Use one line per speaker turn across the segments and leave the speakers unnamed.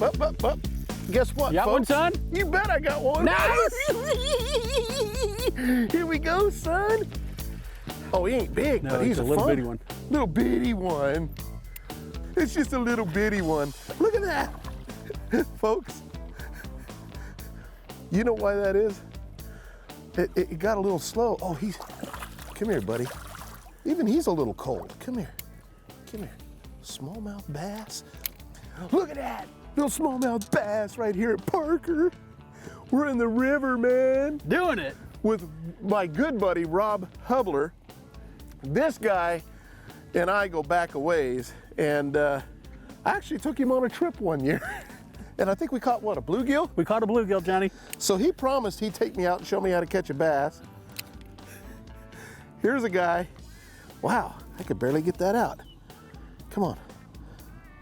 Up. Guess what,
You got one,
folks?
son?
You bet I got one.
Nice!
Here we go, son. Oh, he ain't big,
No,
but he's
it's a
a
little
fun,
bitty one.
Little bitty one. It's just a little bitty one. Look at that, folks. You know why that is? It got a little slow. Oh, come here, buddy. Even he's a little cold. Come here. Smallmouth bass. Look at that, little smallmouth bass right here at Parker. We're in the river, man.
Doing it.
With my good buddy, Rob Hubler. This guy and I go back a ways, and I actually took him on a trip one year. And I think we caught, what, a bluegill?
We caught a bluegill, Johnny.
So he promised he'd take me out and show me how to catch a bass. Here's a guy. Wow, I could barely get that out. Come on.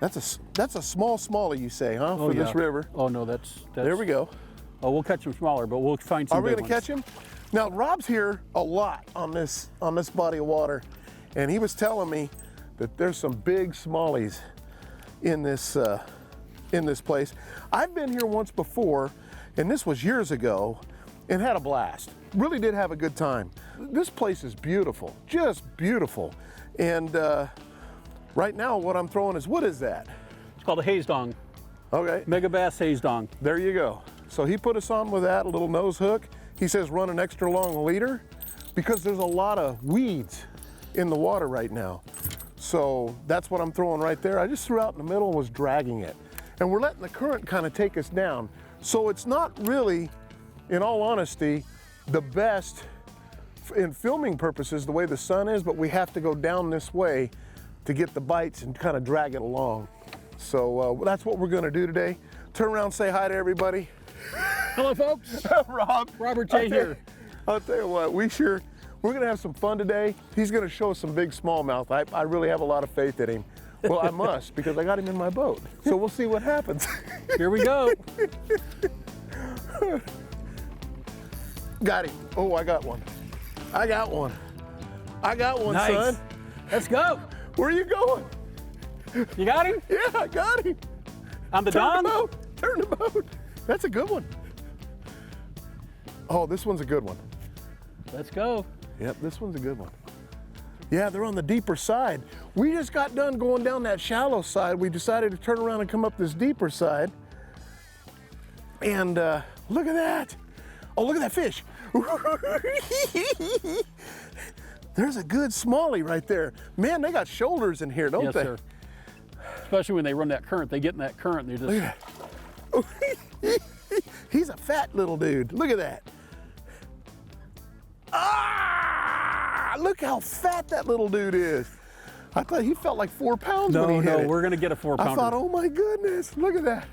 That's a small smallie, you say, huh, for this river?
Oh, no, that's...
There we go.
Oh, we'll catch them smaller, but we'll find some
Are we
big
gonna
ones.
catch him? Now, Rob's here a lot on this body of water, and he was telling me that there's some big smallies in this place. I've been here once before, and this was years ago, and had a blast. Really did have a good time. This place is beautiful, just beautiful. And right now, what I'm throwing is, what is that?
It's called a haze dong.
Okay.
Mega bass haze dong.
There you go. So he put us on with that, a little nose hook. He says run an extra long leader because there's a lot of weeds in the water right now. So that's what I'm throwing right there. I just threw out in the middle and was dragging it. And we're letting the current kind of take us down. So it's not really, in all honesty, the best in filming purposes the way the sun is, but we have to go down this way to get the bites and kind of drag it along. So that's what we're gonna do today. Turn around, say hi to everybody.
Hello, folks.
Rob.
Robert J. here.
I'll tell you what, we're gonna have some fun today. He's gonna show us some big smallmouth. I really have a lot of faith in him. Well, I must, because I got him in my boat. So we'll see what happens.
Here we go.
Got him. Oh, I got one. I got one,
Nice.
son.
Let's go.
Where are you going?
You got him?
Yeah, I got him.
On the
Turn the
dong?
boat. Turn the boat. That's a good one. Oh, this one's a good one.
Let's go.
Yep, this one's a good one. Yeah, they're on the deeper side. We just got done going down that shallow side. We decided to turn around and come up this deeper side. And look at that. Oh, look at that fish. There's a good smallie right there. Man, they got shoulders in here, don't
Yes,
they?
sir. Especially when they run that current. They get in that current, they just...
Look at that. He's a fat little dude. Look at that. Ah! Look how fat that little dude is. I thought he felt like 4 pounds when he hit it.
we're gonna get a 4-pounder.
I thought, oh my goodness, look at that.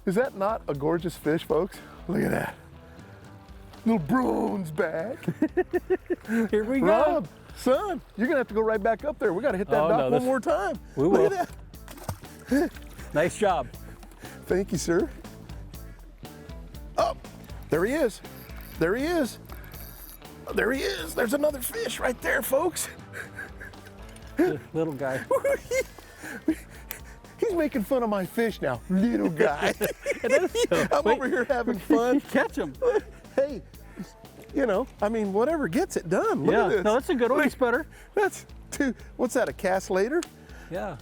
Is that not a gorgeous fish, folks? Look at that. Little bronze back.
Here we go.
Rob, son, you're gonna have to go right back up there. We gotta hit that dock one more time.
We
Look
will.
at that.
Nice job.
Thank you, sir. Oh, there he is. There he is. There he is. There's another fish right there, folks.
Little guy.
He's making fun of my fish now, little guy. I'm
Wait.
over here having fun.
Catch him.
Hey, you know, I mean, whatever gets it done. Look
Yeah,
at this.
no, that's a good one. He's better.
That's what's that, a cast later?
Yeah.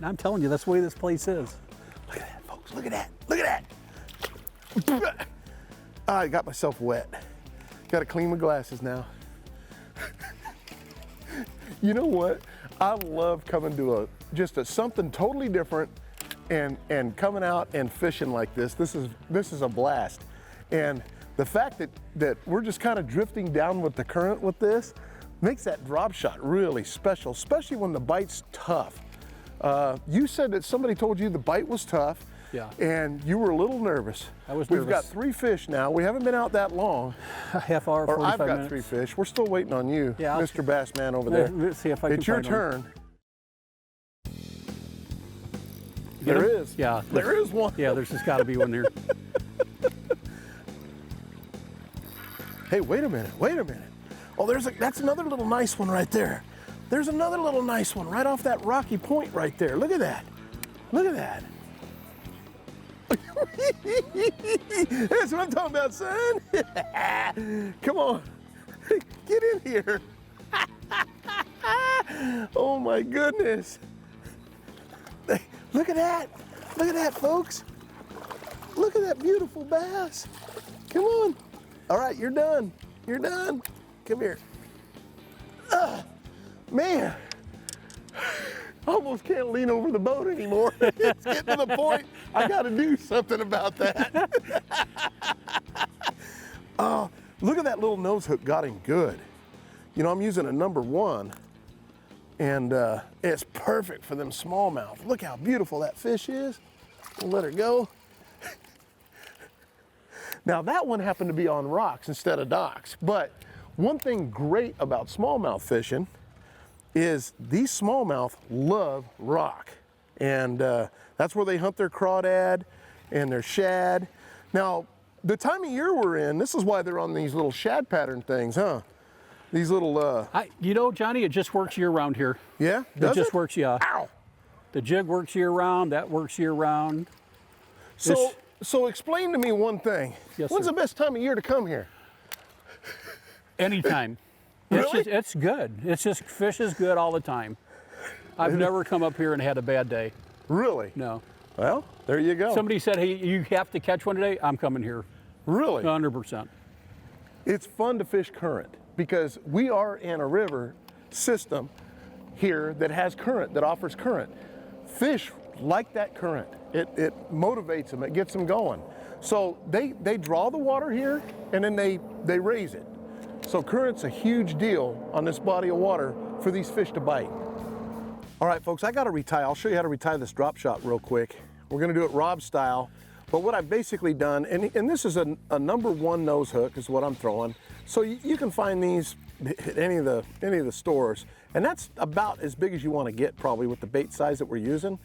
I'm telling you, that's the way this place is.
Look at that, folks. Look at that. Look at that. I got myself wet. Got to clean my glasses now. You know what? I love coming to something totally different and coming out and fishing like this. This is a blast. And the fact that we're just kind of drifting down with the current with this makes that drop shot really special, especially when the bite's tough. You said that somebody told you the bite was tough.
Yeah.
And you were a little nervous.
I was
We've
nervous.
got 3 fish now. We haven't been out that long.
A half hour,
Or
45
I've got
minutes.
3 fish. We're still waiting on you,
Yeah,
Mr. Bassman over there.
Let's see if I can
It's your
find one.
turn.
Get
There
him?
is.
Yeah.
There is one.
Yeah, there's just got to be one there.
Hey, wait a minute. Wait a minute. Oh, that's another little nice one right there. There's another little nice one right off that rocky point right there. Look at that. Look at that. That's what I'm talking about, son. Come on, get in here. Oh my goodness. Look at that. Look at that, folks. Look at that beautiful bass. Come on. All right, you're done. You're done. Come here. Man, I almost can't lean over the boat anymore. It's getting to the point I got to do something about that. Look at that little nose hook, got him good. You know, I'm using a #1, and it's perfect for them smallmouth. Look how beautiful that fish is. We'll let her go. Now that one happened to be on rocks instead of docks, but one thing great about smallmouth fishing is these smallmouth love rock, and that's where they hunt their crawdad and their shad. Now, the time of year we're in, this is why they're on these little shad pattern things, huh? These little,
you know, Johnny, it just works year round here.
yeah?
It just works, yeah.
Ow!
The jig works year round, that works year round.
So explain to me one thing.
Yes,
When's
sir.
the best time of year to come here?
Anytime.
Really?
It's good. It's just, fish is good all the time. I've never come up here and had a bad day.
Really?
No.
Well, there you go.
Somebody said, hey, you have to catch one today, I'm coming here.
Really?
100%.
It's fun to fish current because we are in a river system here that has current, that offers current. Fish like that current. It motivates them, it gets them going. So they draw the water here and then they raise it. So current's a huge deal on this body of water for these fish to bite. All right, folks, I gotta retie. I'll show you how to retie this drop shot real quick. We're gonna do it Rob style, but what I've basically done, and this is a #1 nose hook is what I'm throwing. So you can find these at any of the stores, and that's about as big as you wanna get probably with the bait size that we're using.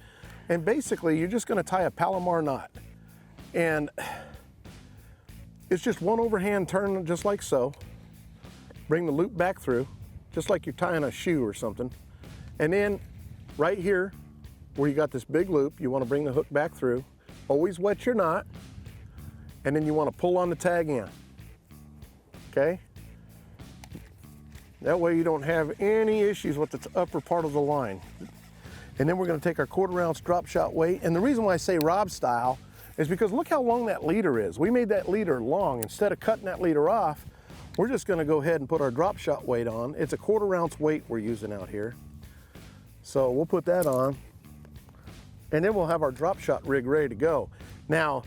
And basically, you're just gonna tie a Palomar knot. And it's just one overhand turn, just like so. Bring the loop back through, just like you're tying a shoe or something. And then right here, where you got this big loop, you wanna bring the hook back through. Always wet your knot. And then you wanna pull on the tag in, okay? That way you don't have any issues with the upper part of the line. And then we're gonna take our 1/4 ounce drop shot weight. And the reason why I say Rob style is because look how long that leader is. We made that leader long. Instead of cutting that leader off, we're just gonna go ahead and put our drop shot weight on. It's a 1/4 ounce weight we're using out here. So we'll put that on. And then we'll have our drop shot rig ready to go. Now,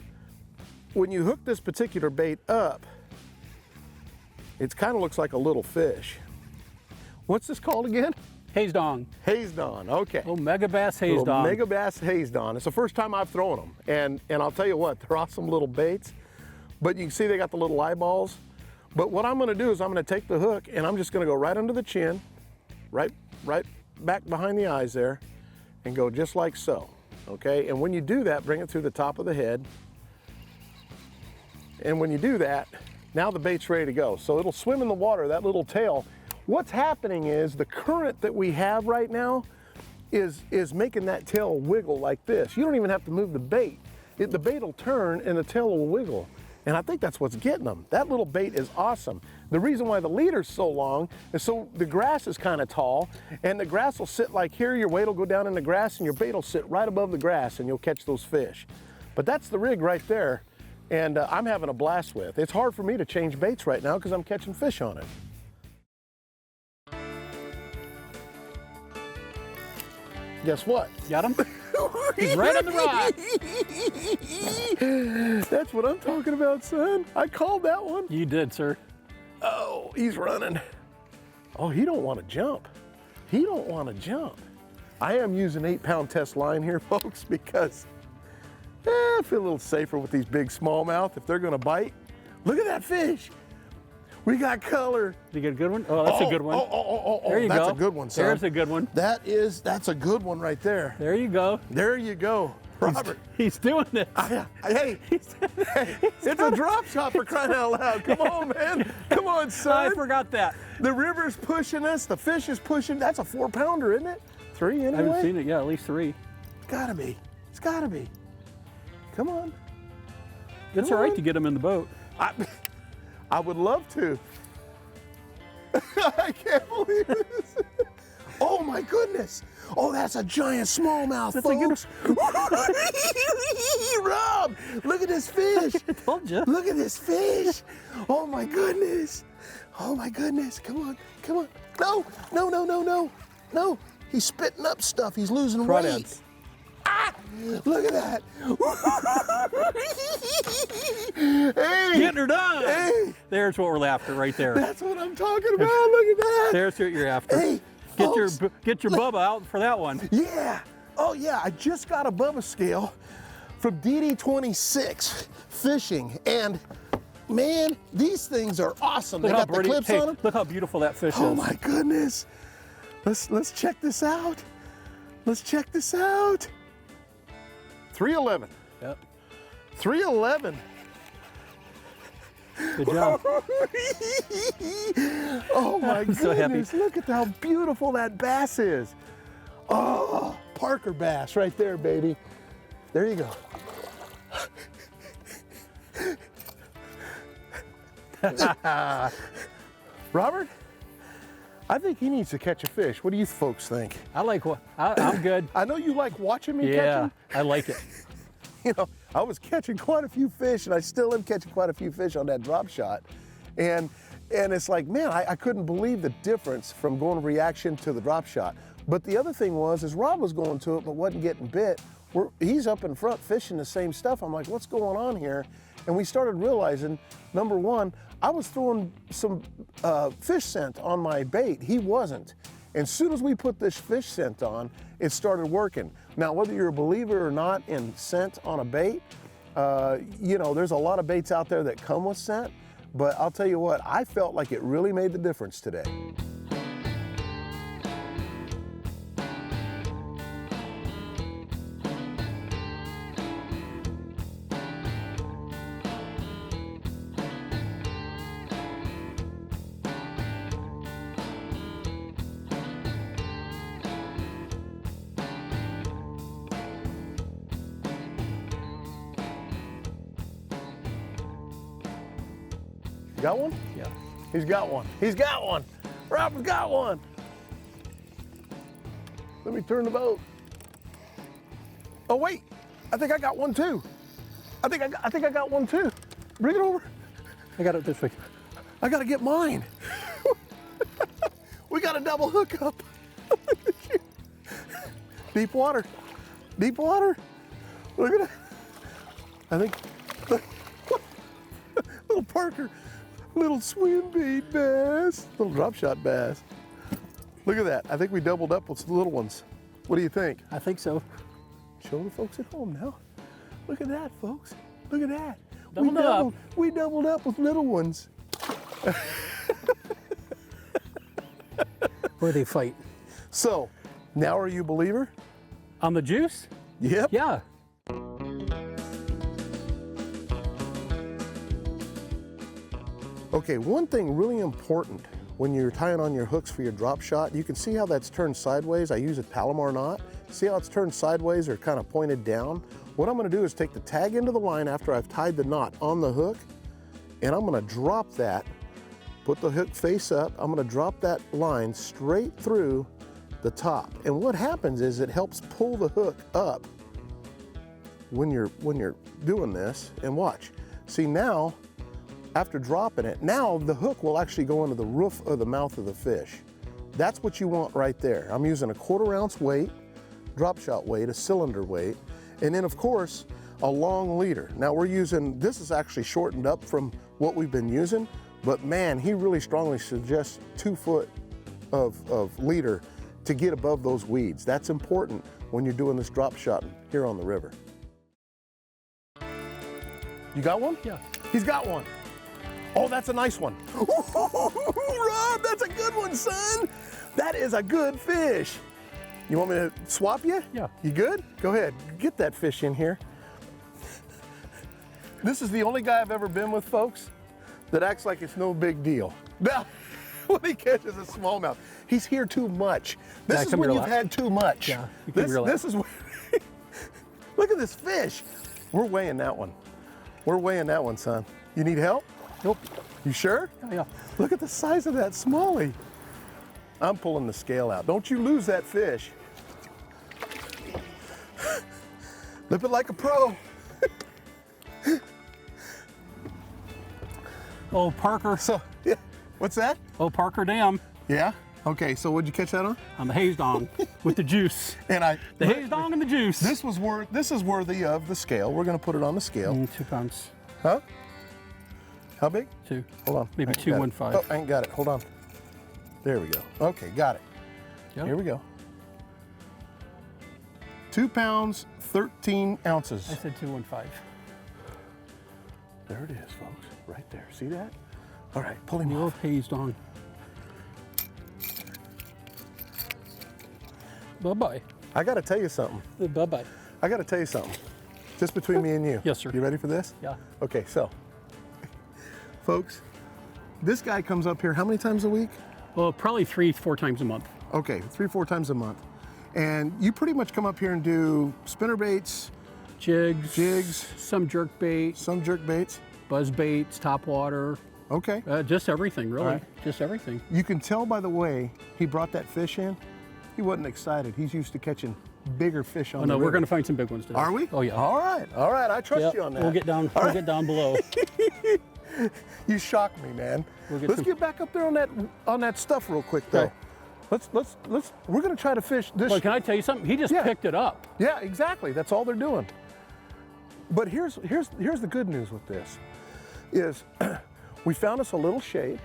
when you hook this particular bait up, it kind of looks like a little fish. What's this called again?
Haze dong.
Haze Dawn, okay.
Oh, mega bass haze
Little
dong.
Mega bass haze dawn. It's the first time I've thrown them. And I'll tell you what, they're awesome little baits. But you can see they got the little eyeballs. But what I'm gonna do is I'm gonna take the hook and I'm just gonna go right under the chin, right back behind the eyes there, and go just like so, okay? And when you do that, bring it through the top of the head. And when you do that, now the bait's ready to go. So it'll swim in the water, that little tail. What's happening is the current that we have right now is making that tail wiggle like this. You don't even have to move the bait. The bait will turn and the tail will wiggle. And I think that's what's getting them. That little bait is awesome. The reason why the leader's so long is so the grass is kind of tall, and the grass will sit like here, your weight will go down in the grass, and your bait will sit right above the grass, and you'll catch those fish. But that's the rig right there, and I'm having a blast with. It's hard for me to change baits right now because I'm catching fish on it. Guess what?
Got him? He's right on the rock.
That's what I'm talking about, son. I called that one.
You did, sir.
Oh, he's running. Oh, he don't want to jump. He don't want to jump. I am using 8-pound test line here, folks, because I feel a little safer with these big smallmouth if they're gonna bite. Look at that fish. We got color.
Did you get a good one? Oh, that's a good one. There you
That's
go.
a good one, son.
There's a good one.
That's a good one right there.
There you go.
There you go, Robert.
He's doing it.
Hey, it's a drop shot for crying out loud. Come on, man. Come on, son.
I forgot that.
The river's pushing us. The fish is pushing. That's a 4-pounder, isn't it? 3 anyway?
I haven't seen it. Yeah, at least 3.
Gotta be. It's gotta be. Come on.
It's all right to get them in the boat.
I would love to. I can't believe this. Oh my goodness. Oh, that's a giant smallmouth, folks. Rob, look at this fish.
I told you.
Look at this fish. Oh my goodness. Oh my goodness. Come on, come on. No, no, no, no, no. No, he's spitting up stuff. He's losing weight.
Crawdads.
Ah, look at that. Hey.
Getting her done.
Hey.
There's what we're after right there.
That's what I'm talking about. Look at that.
There's what you're after.
Hey,
get
folks,
your Bubba out for that one.
Yeah. Oh, yeah. I just got a Bubba scale from DD26 fishing, and man, these things are awesome. They got the clips on them.
Look how beautiful that fish
Oh
is.
my goodness. Let's check this out. Let's check this out. 311.
Yep.
311.
Good job.
Oh my
I'm so happy.
goodness, look at how beautiful that bass is. Oh, Parker bass right there, baby. There you go. Robert, I think he needs to catch a fish. What do you folks think?
I like what I'm good.
I know you like watching me catch
Yeah,
them.
I like it.
You know, I was catching quite a few fish, and I still am catching quite a few fish on that drop shot. And it's like, man, I couldn't believe the difference from going reaction to the drop shot. But the other thing is Rob was going to it but wasn't getting bit. He's up in front fishing the same stuff. I'm like, what's going on here? And we started realizing, number one, I was throwing some fish scent on my bait. He wasn't. And as soon as we put this fish scent on, it started working. Now, whether you're a believer or not in scent on a bait, you know, there's a lot of baits out there that come with scent, but I'll tell you what, I felt like it really made the difference today. You got one?
Yeah.
He's got one. He's got one. Rob's got one. Let me turn the boat. Oh wait, I think I got one too. I think I got one too. Bring it over.
I got it this way.
I gotta get mine. We got a double hookup. Deep water. Deep water. Look at it. I think little Parker, little swim bait bass, little drop shot bass. Look at that. I think we doubled up with the little ones. What do you think?
I think so.
Show the folks at home now. Look at that, folks. Look at that. We doubled up with little ones.
Where they fight.
So, now are you a believer?
On the juice?
Yep.
Yeah.
Okay, one thing really important when you're tying on your hooks for your drop shot, you can see how that's turned sideways. I use a Palomar knot. See how it's turned sideways or kind of pointed down? What I'm gonna do is take the tag into the line after I've tied the knot on the hook, and I'm gonna drop that, put the hook face up, I'm gonna drop that line straight through the top. And what happens is it helps pull the hook up when you're doing this, and watch. See now, after dropping it, now the hook will actually go into the roof of the mouth of the fish. That's what you want right there. I'm using a 1/4 ounce weight, drop shot weight, a cylinder weight, and then of course, a long leader. Now we're using, this is actually shortened up from what we've been using, but man, he really strongly suggests 2 foot of leader to get above those weeds. That's important when you're doing this drop shot here on the river. You got one?
Yeah.
He's got one. Oh, that's a nice one. Rob, that's a good one, son. That is a good fish. You want me to swap you?
Yeah.
You good? Go ahead, get that fish in here. This is the only guy I've ever been with, folks, that acts like it's no big deal. Now, when he catches a smallmouth, he's here too much. This is when you've had too much.
Yeah, you can relax.
This is where, look at this fish. We're weighing that one. We're weighing that one, son. You need help?
Nope.
You sure?
Yeah.
Look at the size of that smallie. I'm pulling the scale out. Don't you lose that fish. Lip it like a pro.
Oh, Parker.
So, yeah. What's that?
Oh, Parker Dam.
Yeah? Okay, so what'd you catch that on?
On the haze dong with the juice.
And
The haze dong and the juice.
this is worthy of the scale. We're gonna put it on the scale.
2 pounds.
Huh? How big?
2.
Hold on.
Maybe
I ain't got it.
2.15.
Oh, I ain't got it. Hold on. There we go. Okay, got it.
Yep.
Here we go. 2 pounds, 13 ounces.
I said 2.15.
There it is, folks. Right there. See that? All right, pull him
The old
off.
haze dong. Bye-bye.
I got to tell you something.
Bye-bye.
I got to tell you something. Just between me and you.
Yes, sir.
You ready for this?
Yeah.
Okay, so, folks, this guy comes up here how many times a week?
Well, probably 3-4 times a month.
Okay, 3-4 times a month. And you pretty much come up here and do spinner baits,
Jigs. Some jerk bait.
some jerk baits.
Buzz baits, top water.
Okay.
Just everything, really.
All right.
Just everything.
You can tell by the way he brought that fish in, he wasn't excited. He's used to catching bigger fish on
Oh, no,
the
we're
river.
going to find some big ones today.
Are we?
Oh, yeah.
All right, I trust
Yep,
you on that.
We'll get down. We'll get down below.
You shock me, man.
We'll get
Let's
some-
get back up there on that stuff real quick though.
Okay.
Let's we're gonna try to fish this.
Well, can I tell you something? He just
Yeah.
picked it up.
Yeah, exactly. That's all they're doing. But here's the good news with this is we found us a little shade.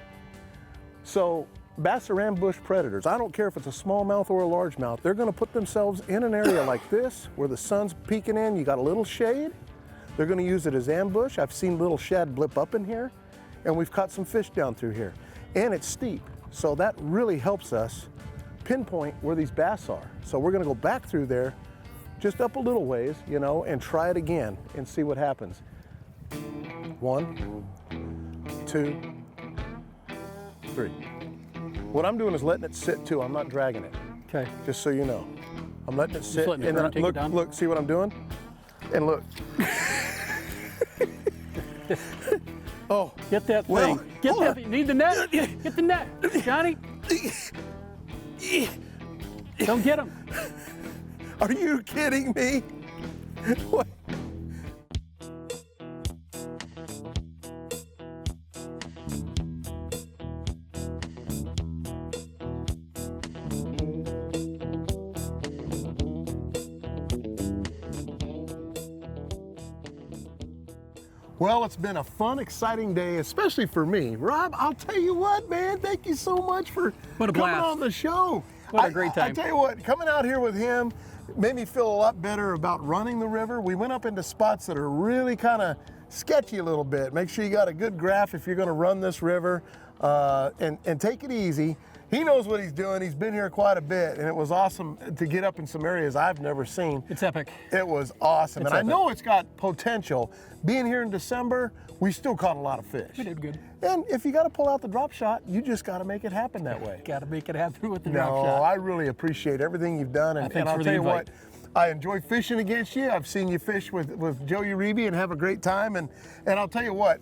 So bass are ambush predators. I don't care if it's a smallmouth or a largemouth. They're going to put themselves in an area like this where the sun's peeking in. You got a little shade. They're going to use it as ambush. I've seen little shad blip up in here, and we've caught some fish down through here. And it's steep, so that really helps us pinpoint where these bass are. So we're going to go back through there, just up a little ways, you know, and try it again and see what happens. 1, 2, 3. What I'm doing is letting it sit too. I'm not dragging it,
Okay.
just so you know. I'm letting it sit,
letting it
and
run,
then
take it
look,
down?
look, see what I'm doing? And look. Oh,
Get that
Well,
thing. Get
hold
that
on.
thing. Need the net? Get the net. Johnny, don't get him.
are you kidding me? What? Well, it's been a fun, exciting day, especially for me. Rob, I'll tell you what, man, thank you so much for
What a
coming
blast.
on the show.
What a great time.
I tell you what, coming out here with him made me feel a lot better about running the river. We went up into spots that are really kind of sketchy a little bit. Make sure you got a good graph if you're going to run this river, and take it easy. He knows what he's doing. He's been here quite a bit, and it was awesome to get up in some areas I've never seen.
It's epic.
It was awesome,
It's
and I
epic.
know it's got potential. Being here in December, we still caught a lot of fish.
We did good.
And if you got to pull out the drop shot, you just got to make it happen that way.
Got to make it happen with the
No,
drop shot.
I really appreciate everything you've done, and
Thanks
I'll
for
tell
the
you what,
invite.
I enjoy fishing against you. I've seen you fish with Joe Uribe and have a great time, and I'll tell you what,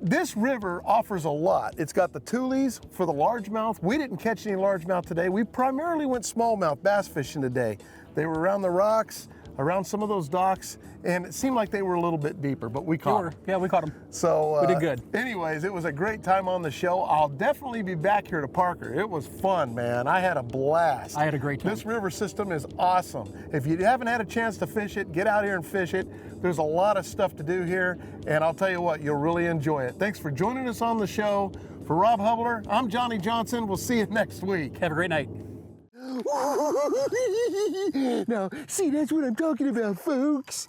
this river offers a lot. It's got the tulies for the largemouth. We didn't catch any largemouth today. We primarily went smallmouth bass fishing today. They were around the rocks, around some of those docks, and it seemed like they were a little bit deeper, but we caught them.
Yeah, we caught him.
So
We did good.
Anyways, it was a great time on the show. I'll definitely be back here to Parker. It was fun, man. I had a blast.
I had a great time.
This river system is awesome. If you haven't had a chance to fish it, get out here and fish it. There's a lot of stuff to do here, and I'll tell you what, you'll really enjoy it. Thanks for joining us on the show. For Rob Hubler, I'm Johnny Johnson. We'll see you next week.
Have a great night.
Now, see, that's what I'm talking about, folks.